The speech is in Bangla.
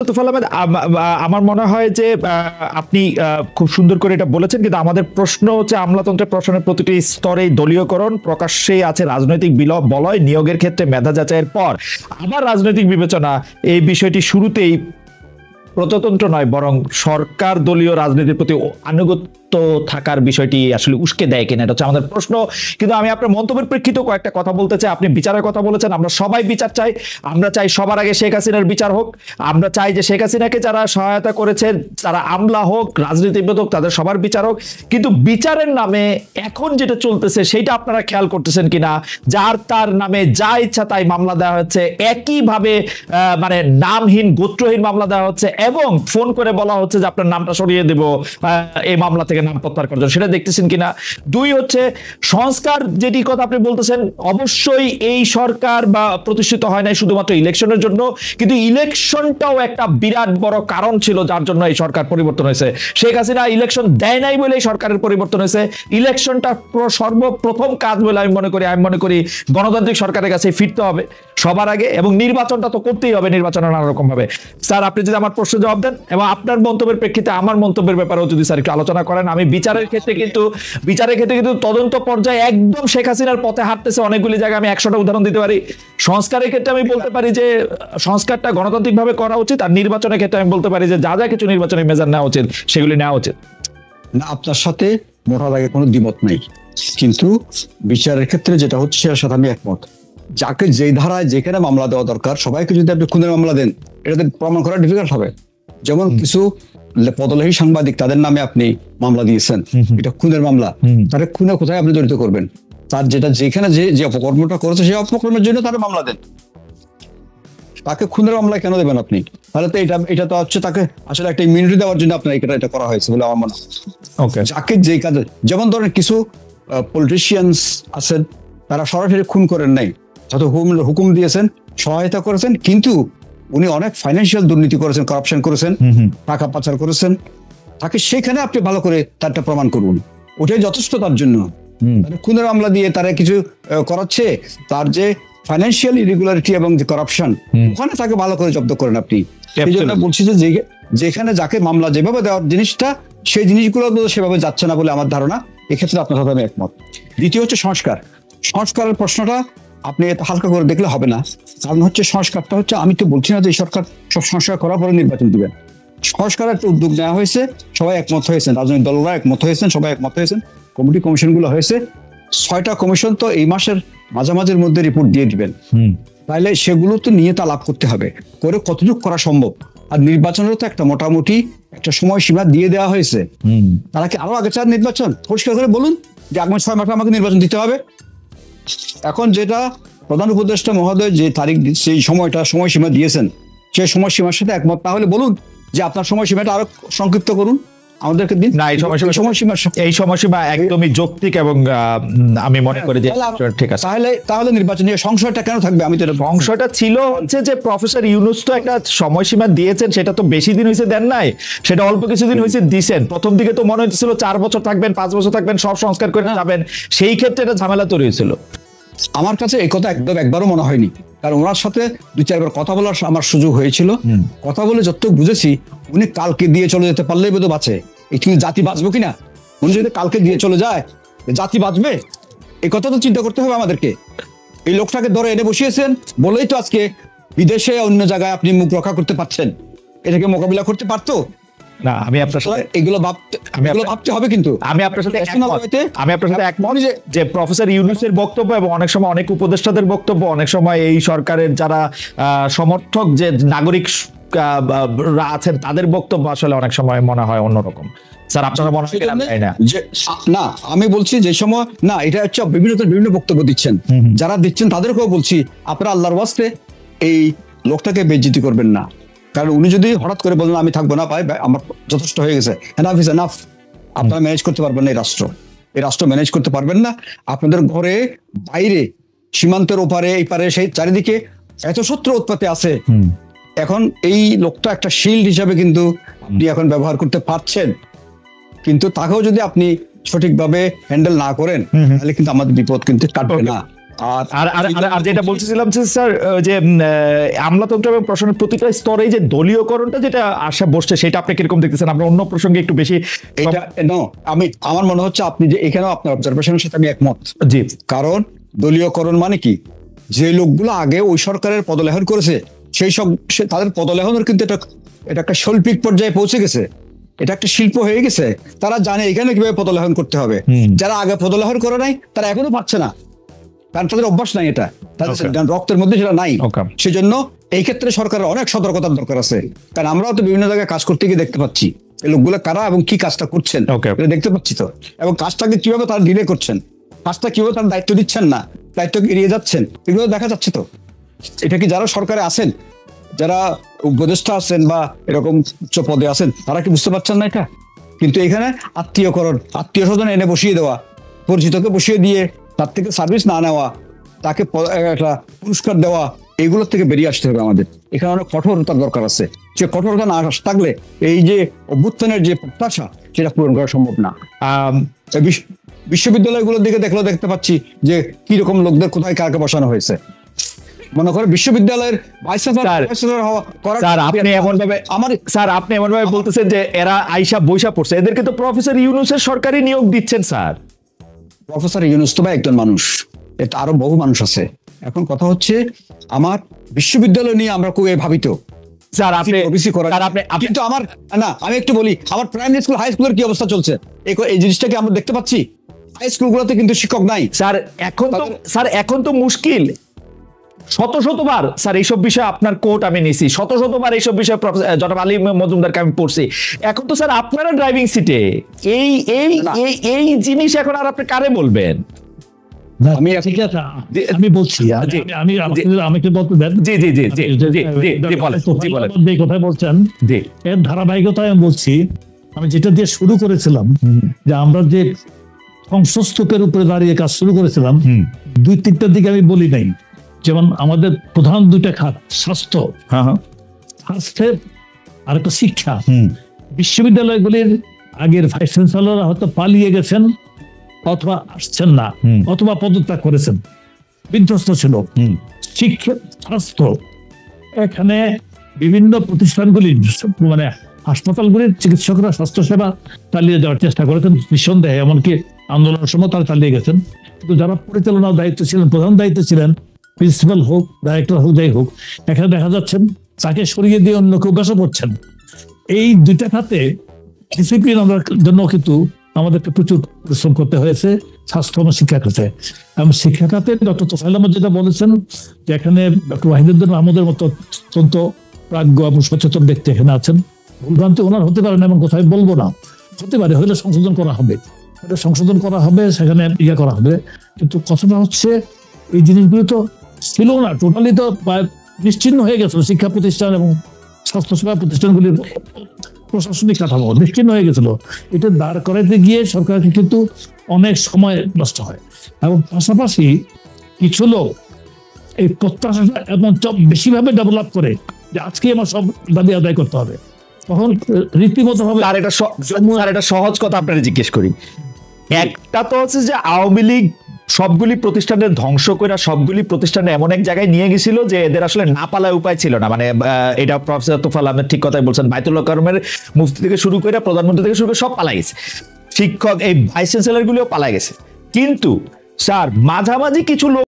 তোফাল আহমেদ, আমার মনে হয় যে আপনি খুব সুন্দর করে এটা বলেছেন, কিন্তু আমাদের প্রশ্ন হচ্ছে আমলাতন্ত্রের প্রশ্নের প্রতিটি স্তরেই দলীয়করণ প্রকাশ্যেই আছে, রাজনৈতিক বলয় নিয়োগের ক্ষেত্রে মেধা যাচাইয়ের পর আবার রাজনৈতিক বিবেচনা। এই বিষয়টি শুরুতেই প্রজাতন্ত্র নয় বরং সরকার দলীয় রাজনীতির প্রতি আনুগত্য থাকার বিষয়টি আসলে উস্কে দেয় কিনা, এটা হচ্ছে আমাদের প্রশ্ন। কিন্তু আমি আপনার মন্তব্যের প্রেক্ষিতে কয়েকটা কথা বলতে চাই। আপনি বিচারের কথা বলেছেন, আমরা সবাই বিচার চাই। আমরা চাই সবার আগে শেখ হাসিনার বিচার হোক। আমরা চাই যে শেখ হাসিনাকে যারা সহায়তা করেছে, যারা আমলা হোক, রাজনীতিবিদ হোক, তাদের সবার বিচার হোক। কিন্তু বিচারের নামে এখন যেটা চলতেছে সেটা আপনারা খেয়াল করতেছেন কিনা, যার তার নামে যা ইচ্ছা তাই মামলা দেওয়া হচ্ছে, একইভাবে মানে নামহীন গোত্রহীন মামলা দেওয়া হচ্ছে এবং ফোন করে বলা হচ্ছে যে আপনার নামটা সরিয়ে দেব এই মামলা থেকে, নাম প্রত্যাহার করার জন্য। সেটা দেখতেছেন কিনা। দুই হচ্ছে সংস্কার, যেটি কথা আপনি বলতেছেন, অবশ্যই এই সরকার বা প্রতিষ্ঠিত হয় নাই শুধুমাত্র ইলেকশনের জন্য, কিন্তু ইলেকশনটাও একটা বিরাট বড় কারণ ছিল যার জন্য এই সরকার পরিবর্তন হয়েছে। শেখ হাসিনা ইলেকশন দেয় নাই বলে সরকারের পরিবর্তন হয়েছে। ইলেকশনটা সর্বপ্রথম কাজ বলে আমি মনে করি গণতান্ত্রিক সরকারের কাছে ফিরতে হবে সবার আগে, এবং নির্বাচনটা তো করতেই হবে, নির্বাচন নানা রকম ভাবে। স্যার, আপনি যদি আমার প্রশ্ন জবাব দেন এবং আপনার মন্তব্যের প্রেক্ষিতে আমার মন্তব্যের ব্যাপারেও যদি স্যার একটু আলোচনা করেন। আমি বিচারের ক্ষেত্রে কিন্তু তদন্ত পর্যায়ে একদম শেখ হাসিনার পথে হাঁটতেছে অনেকগুলি জায়গায়। আমি 100টা উদাহরণ দিতে পারি। সংস্কারের ক্ষেত্রে আমি বলতে পারি যে সংস্কারটা গণতান্ত্রিক ভাবে করা উচিত, আর নির্বাচনের ক্ষেত্রে আমি বলতে পারি যে যা যা কিছু নির্বাচনের মেজার নেওয়া উচিত সেগুলি নেওয়া উচিত। না, আপনার সাথে মোটা দাগে কোনো দ্বিমত নেই, কিন্তু বিচারের ক্ষেত্রে যেটা হচ্ছে সেটার সাথে আমি একমত। যাকে যেই ধারায় যেখানে মামলা দেওয়া দরকার, সবাইকে যদি আপনি খুনের মামলা দেন, এটাতে প্রমাণ করা ডিফিকাল্ট হবে। যেমন কিছু পদলেহী সাংবাদিক, তাদের নামে আপনি মামলা দিয়েছেন, এটা খুনের মামলা। তাহলে খুনে কোথায় আপনি জড়িত করবেন? তার যেটা যেখানে যে অপকর্মটা করেছে সেই অপকর্মের জন্য তারা মামলা দেন, তাকে খুনের মামলা কেন দেবেন আপনি? তাহলে তো এটা তো হচ্ছে তাকে আসলে একটা ইমিউনিটি দেওয়ার জন্য আপনার এটা করা হয়েছে বলে আমার মনে হয়। যাকে যে কাজে, যেমন ধরেন কিছু পলিটিশিয়ানস আছেন, তারা সরাসরি খুন করেন নাই, যত হুকুম দিয়েছেন, সহায়তা করেছেন, কিন্তু উনি অনেক ফাইন্যান্সিয়াল দুর্নীতি করেছেন, কারাপশন করেছেন, টাকা পাচার করেছেন। তাকে সেখানে আপনি ভালো করে তারটা প্রমাণ করুন, ওটাই যথেষ্ট তার জন্য। খুনের মামলা দিয়ে তারা কিছু করাচ্ছে, তার যে ফাইন্যান্সিয়াল ইরেগুলারিটি এবং যে কারাপশন, ওখানে তাকে ভালো করে জব্দ করেন আপনি। এই জন্য বলছি যে যেখানে যাকে মামলা যেভাবে দেওয়ার জিনিসটা, সেই জিনিসগুলো সেভাবে যাচ্ছে না বলে আমার ধারণা। এক্ষেত্রে আপনার সাথে আমি একমত। দ্বিতীয় হচ্ছে সংস্কারের প্রশ্নটা আপনি এত হালকা করে দেখলে হবে না। কারণ হচ্ছে সংস্কারটা হচ্ছে, আমি তো বলছি না যে সরকার সব সংস্কার করার পরে নির্বাচন দিবেন। সংস্কারের একটা উদ্যোগ নেওয়া হয়েছে, সবাই একমত হয়েছেন, রাজনৈতিক দলরা একমত হয়েছেন, সবাই একমত হয়েছেন, কমিশনগুলো হয়েছে। 6টা কমিশন তো এই মাসের মাঝামাঝির মধ্যে রিপোর্ট দিয়ে দিবেন। তাইলে সেগুলো তো নিয়ে তা লাভ করতে হবে, করে কতটুকু করা সম্ভব। আর নির্বাচনেরও তো একটা মোটামুটি একটা সময়সীমা দিয়ে দেওয়া হয়েছে। তারা কি আরো আগে চান নির্বাচন? পরিষ্কার করে বলুন যে আগামী 6 মাসে আমাকে নির্বাচন দিতে হবে। এখন যেটা প্রধান উপদেষ্টা মহোদয় যে তারিখ, সেই সময়সীমা দিয়েছেন, সেই সময়সীমার সাথে একমত না হলে বলুন যে আপনার সময়সীমাটা আরো সংক্ষিপ্ত করুন, আমাদেরকে দিন। না, এই সময়সীমা একদমই যৌক্তিক এবং আমি মনে করি যে ঠিক আছে। তাহলে নির্বাচনী সংশয়টা কেন থাকবে? আমি তো সংশয়টা ছিল হচ্ছে যে প্রফেসর ইউনূস তো একটা সময়সীমা দিয়েছেন, সেটা তো বেশি দিন হয়েছে দেন নাই, সেটা অল্প কিছুদিন হয়েছে দিয়েছেন। প্রথম দিকে তো মনে হচ্ছিল 4 বছর থাকবেন, 5 বছর থাকবেন, সব সংস্কার করে যাবেন। সেই ক্ষেত্রে এটা ঝামেলা তৈরি হয়েছিল। আমার কাছে এই কথা একবারও মনে হয়নি, কারণ ওনার সাথে 2-4বার কথা বলার আমার সুযোগ হয়েছিল। কথা বলে যতটুকু বুঝেছি, উনি কালকে দিয়ে চলে যেতে পারলেই বোধহয় বাঁচে। একটু জাতি বাঁচবো কিনা, উনি যদি কালকে দিয়ে চলে যায়, জাতি বাঁচবে? এই কথা তো চিন্তা করতে হবে আমাদেরকে। এই লোকটাকে ধরে এনে বসিয়েছেন বলেই তো আজকে বিদেশে অন্য জায়গায় আপনি মুখ রক্ষা করতে পারছেন। এটাকে মোকাবিলা করতে পারতো না। আমি আপনার সাথে এগুলো ভাবতে হবে, কিন্তু আমি আপনার সাথে একমত যে প্রফেসর ইউনূসের বক্তব্য এবং অনেক সময় অনেক উপদেষ্টাদের বক্তব্য, অনেক সময় এই সরকারের যারা সমর্থক যে নাগরিক আছেন তাদের বক্তব্য আসলে অনেক সময় মনে হয় অন্যরকম। স্যার, আপনারা মনে হয় না? আমি বলছি যে সময় না, এটা হচ্ছে বিভিন্ন বক্তব্য দিচ্ছেন, যারা দিচ্ছেন তাদেরকেও বলছি, আপনারা আল্লাহর ওয়াস্তে এই লোকটাকে বেইজ্জতি করবেন না। কারণ উনি যদি হঠাৎ করে বলেন আমি থাকবো না, ভাই আমার যথেষ্ট হয়ে গেছে, এনাফ ইজ এনাফ, আপনারা ম্যানেজ করতে পারবেন না, এই রাষ্ট্র ম্যানেজ করতে পারবেন না। আপনাদের ঘরে বাইরে, সীমান্তের ওপারে, এই পারে, সেই চারিদিকে এত শত্রু উৎপাতে আছে। এখন এই লোকটা একটা শিল্ড হিসাবে কিন্তু আপনি এখন ব্যবহার করতে পারছেন, কিন্তু তাকেও যদি আপনি সঠিকভাবে হ্যান্ডেল না করেন, তাহলে কিন্তু আমাদের বিপদ কিন্তু কাটবে না। আর যেটা বলছিলাম স্যার, যে আমলাতন্ত্র এবং প্রশাসনের প্রতিটা স্তরে যে দলীয়করণটা যেটা আশা বসছে, সেটা আপনি কিরকম দেখতেছেন? আমরা অন্য প্রসঙ্গে একটু বেশি এটা আমার মনে হচ্ছে আপনি যে এখানেও আপনার অবজারভেশনের সাথে আমি একমত। জি, কারণ দলীয়করণ মানে কি, যে লোকগুলো আগে ওই সরকারের পদলেহন করেছে সেই সব তাদের পদলেহনের কিন্তু এটা একটা শৈল্পিক পর্যায়ে পৌঁছে গেছে, এটা একটা শিল্প হয়ে গেছে। তারা জানে এখানে কিভাবে পদলেহন করতে হবে। যারা আগে পদলেহন করে নাই তারা এখনো পাচ্ছে না, কারণ তাদের অভ্যাস নাই, এটা তাদের রক্তের মধ্যে সেটা নাই। সেজন্য এই ক্ষেত্রে সরকারের অনেক সতর্কতার দরকার আছে, কারণ আমরাও তো বিভিন্ন জায়গায় কাজ করতে গিয়ে দেখতে পাচ্ছি এই লোকগুলো কারা এবং কি কাজটা করছেন এটা দেখতে পাচ্ছি তো, এবং কাজটাকে কিভাবে তারা ডিলে করছেন, কাজটা কিভাবে তারা দায়িত্ব দিচ্ছেন না, দায়িত্বকে এড়িয়ে যাচ্ছেন, এগুলো দেখা যাচ্ছে তো। এটা কি যারা সরকারে আছেন, যারা উপদেষ্টা আছেন বা এরকম উচ্চ পদে আছেন, তারা কি বুঝতে পারছেন না এটা? কিন্তু এখানে আত্মীয়করণ, আত্মীয় স্বজন এনে বসিয়ে দেওয়া, পরিচিতকে বসিয়ে দিয়ে তার থেকে সার্ভিস না নেওয়া, তাকে একটা পুরস্কার দেওয়া, এইগুলোর থেকে বেরিয়ে আসতে হবে আমাদের। এখানে অনেক কঠোরতার দরকার আছে, যে কঠোরতা না থাকলে এই যে অভ্যুত্থানের যে প্রত্যাশা সেটা পূরণ করা সম্ভব না। বিশ্ববিদ্যালয়গুলোর দিকে দেখতে পাচ্ছি যে কি রকম লোকদের কোথায় কাকে বসানো হয়েছে। মনে করে বিশ্ববিদ্যালয়ের আপনি এমন ভাবে বলতেছেন যে এরা আইসা বৈশা পড়ছে, এদেরকে তো প্রফেসর ইউনূসের সরকারি নিয়োগ দিচ্ছেন স্যার। প্রফেসর ইউনূস তো একজন মানুষ, এটা আরো বহু মানুষ আছে। এখন কথা হচ্ছে আমার বিশ্ববিদ্যালয় নিয়ে আমরা খুব ভাবিত স্যার, আপনি কিন্তু আমার না, আমি একটু বলি আমার প্রাইমারি স্কুল হাই স্কুলের কি অবস্থা চলছে, এই জিনিসটাকে আমরা দেখতে পাচ্ছি। হাই স্কুলগুলোতে কিন্তু শিক্ষক নাই স্যার। এখন তো মুশকিল। শতবার স্যার এইসব বিষয়ে আপনার কোর্ট আমি নিছি, শতবার এইসব বিষয়ে জনাব আলী মজুমদারকে আমি পড়ছি। এখন তো স্যার আপনারা ড্রাইভিং সিটে, এই জিনিস এখন আর আপনি কারে বলবেন? আমি বলছি, আমাকে বলতে দেন। কথা বলছেন এর ধারাবাহিকতায় আমি বলছি, আমি যেটা দিয়ে শুরু করেছিলাম যে আমরা যে ধ্বংসস্তূপের উপরে দাঁড়িয়ে কাজ শুরু করেছিলাম, 2-3টার দিকে আমি বলি নাই। যেমন আমাদের প্রধান 2টা খাত, স্বাস্থ্য, স্বাস্থ্যের আর একটা শিক্ষা। বিশ্ববিদ্যালয়গুলির আগের ভাইস চ্যান্সেলররা হয়তো পালিয়ে গেছেন, অথবা আসছেন না, অথবা পদত্যাগ করেছেন, বিধ্বস্ত ছিল। শিক্ষা, স্বাস্থ্য, এখানে বিভিন্ন প্রতিষ্ঠানগুলি মানে হাসপাতালগুলির চিকিৎসকরা স্বাস্থ্যসেবা চালিয়ে যাওয়ার চেষ্টা করেছেন নিঃসন্দেহে, এমনকি আন্দোলনের সময় তারা চালিয়ে গেছেন। কিন্তু যারা পরিচালনার দায়িত্ব ছিলেন, প্রধান দায়িত্ব ছিলেন, প্রিন্সিপাল হোক, ডাইরেক্টর হোক, যাই হোক, এখানে দেখা যাচ্ছেন তাকে সরিয়ে দিয়ে অন্য কেউ বসে পড়ছেন। এই 2টা খাতে ডিসিপ্লিন আনার জন্য কিন্তু আমাদেরকে প্রচুর পরিশ্রম করতে হয়েছে, স্বাস্থ্য এবং শিক্ষা খাতে। এবং শিক্ষা খাতে ডক্টর তোফায়েল আহমেদ যেটা বলেছেন যে এখানে ডক্টর ওয়াহিদুদ্দিন আহমদের মতো অত্যন্ত প্রাজ্ঞ এবং সচেতন ব্যক্তি এখানে আছেন। ভুলভ্রান্তি ওনার হতে পারে না, এবং কোথায় বলবো না, হতে পারে, হলে সংশোধন করা হবে, সেখানে করা হবে। কিন্তু কথাটা হচ্ছে এই জিনিসগুলো তো ছিল না, টোটালি তো নিশ্চিহ্ন হয়ে গেছিল। শিক্ষা প্রতিষ্ঠান এবং স্বাস্থ্যসেবা প্রতিষ্ঠানগুলির প্রশাসনিক কাঠামো নিশ্চিহ্ন হয়ে গেছিল। এটা দাঁড় করাইতে গিয়ে সরকারকে কিন্তু অনেক সময় নষ্ট হয়। এবং পাশাপাশি কিছু লোক এই প্রত্যাশাটা এমন বেশিভাবে ডেভেলপ করে যে আজকে আমার সব দাবি আদায় করতে হবে, তখন রীতিমতো ভাবে। আর এটা সহজ কথা আপনারা জিজ্ঞেস করি, একটা তো হচ্ছে যে আওয়ামী লীগ সবগুলি প্রতিষ্ঠানের ধ্বংস করে সবগুলি প্রতিষ্ঠানে এমন এক জায়গায় নিয়ে গেছিল যে এদের আসলে না পালায় উপায় ছিল না। মানে এটা প্রফেসর তোফায়েল আহমেদ ঠিক কথাই বলছেন, বায়তুল কারমের মুফতি থেকে শুরু করে প্রধানমন্ত্রী থেকে শুরু করে সব পালাই গেছে, শিক্ষক এই ভাইস চ্যান্সেলর গুলিও পালাই গেছে। কিন্তু স্যার মাঝামাঝি কিছু লোক